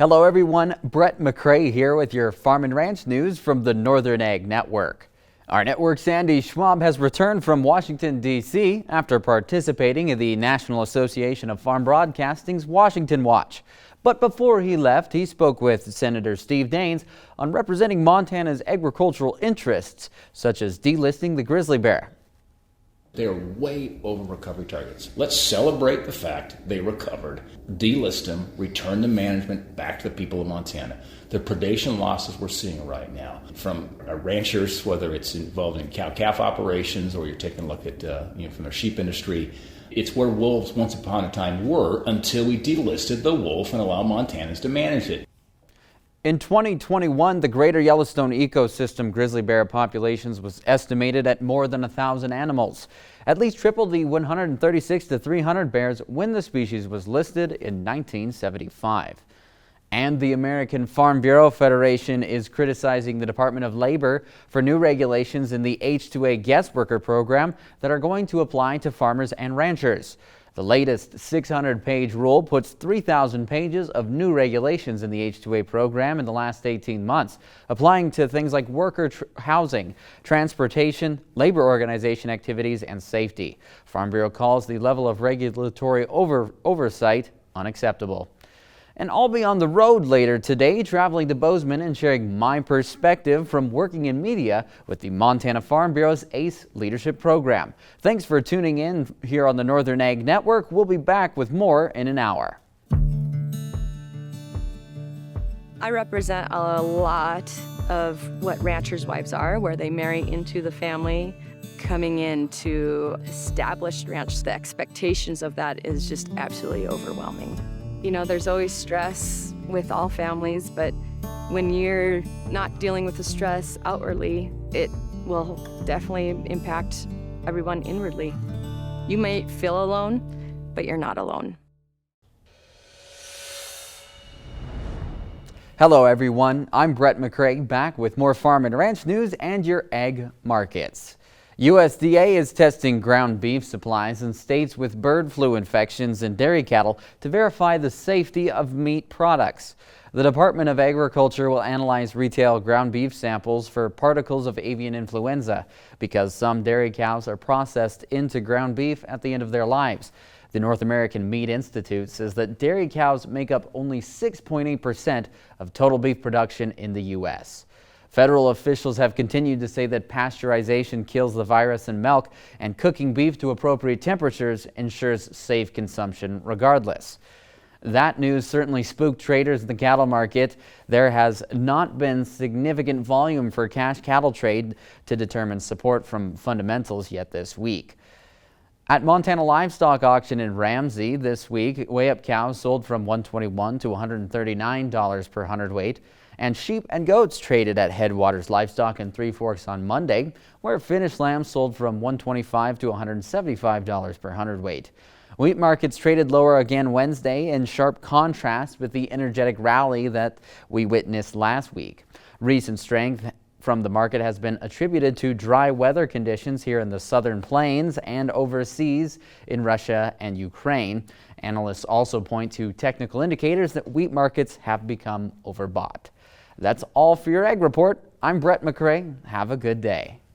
Hello everyone, Brett McCrae here with your Farm and Ranch news from the Northern Ag Network. Our network's Sandy Schwab has returned from Washington, D.C. after participating in the National Association of Farm Broadcasting's Washington Watch. But before he left, he spoke with Senator Steve Daines on representing Montana's agricultural interests, such as delisting the grizzly bear. They're way over recovery targets. Let's celebrate the fact they recovered, delist them, return the management back to the people of Montana. The predation losses we're seeing right now from ranchers, whether it's involved in cow-calf operations or you're taking a look at from their sheep industry, it's where wolves once upon a time were until we delisted the wolf and allowed Montanans to manage it. In 2021, the greater Yellowstone ecosystem grizzly bear populations was estimated at more than 1,000 animals, at least triple the 136 to 300 bears when the species was listed in 1975. And the American Farm Bureau Federation is criticizing the Department of Labor for new regulations in the H2A guest worker program that are going to apply to farmers and ranchers. The latest 600-page rule puts 3,000 pages of new regulations in the H2A program in the last 18 months, applying to things like worker housing, transportation, labor organization activities, and safety. Farm Bureau calls the level of regulatory oversight unacceptable. And I'll be on the road later today, traveling to Bozeman and sharing my perspective from working in media with the Montana Farm Bureau's ACE Leadership Program. Thanks for tuning in here on the Northern Ag Network. We'll be back with more in an hour. I represent a lot of what ranchers' wives are, where they marry into the family. Coming into established ranch, the expectations of that is just absolutely overwhelming. You know, there's always stress with all families, but when you're not dealing with the stress outwardly, it will definitely impact everyone inwardly. You may feel alone, but you're not alone. Hello everyone, I'm Brett McCrae, back with more Farm and Ranch news and your ag markets. USDA is testing ground beef supplies in states with bird flu infections in dairy cattle to verify the safety of meat products. The Department of Agriculture will analyze retail ground beef samples for particles of avian influenza because some dairy cows are processed into ground beef at the end of their lives. The North American Meat Institute says that dairy cows make up only 6.8% of total beef production in the U.S. Federal officials have continued to say that pasteurization kills the virus in milk and cooking beef to appropriate temperatures ensures safe consumption regardless. That news certainly spooked traders in the cattle market. There has not been significant volume for cash cattle trade to determine support from fundamentals yet this week. At Montana Livestock Auction in Ramsey this week, weigh-up cows sold from $121 to $139 per hundredweight. And sheep and goats traded at Headwaters Livestock in Three Forks on Monday, where finished lambs sold from $125 to $175 per hundredweight. Wheat markets traded lower again Wednesday in sharp contrast with the energetic rally that we witnessed last week. Recent strength from the market has been attributed to dry weather conditions here in the southern plains and overseas in Russia and Ukraine. Analysts also point to technical indicators that wheat markets have become overbought. That's all for your Ag Report. I'm Brett McCrae. Have a good day.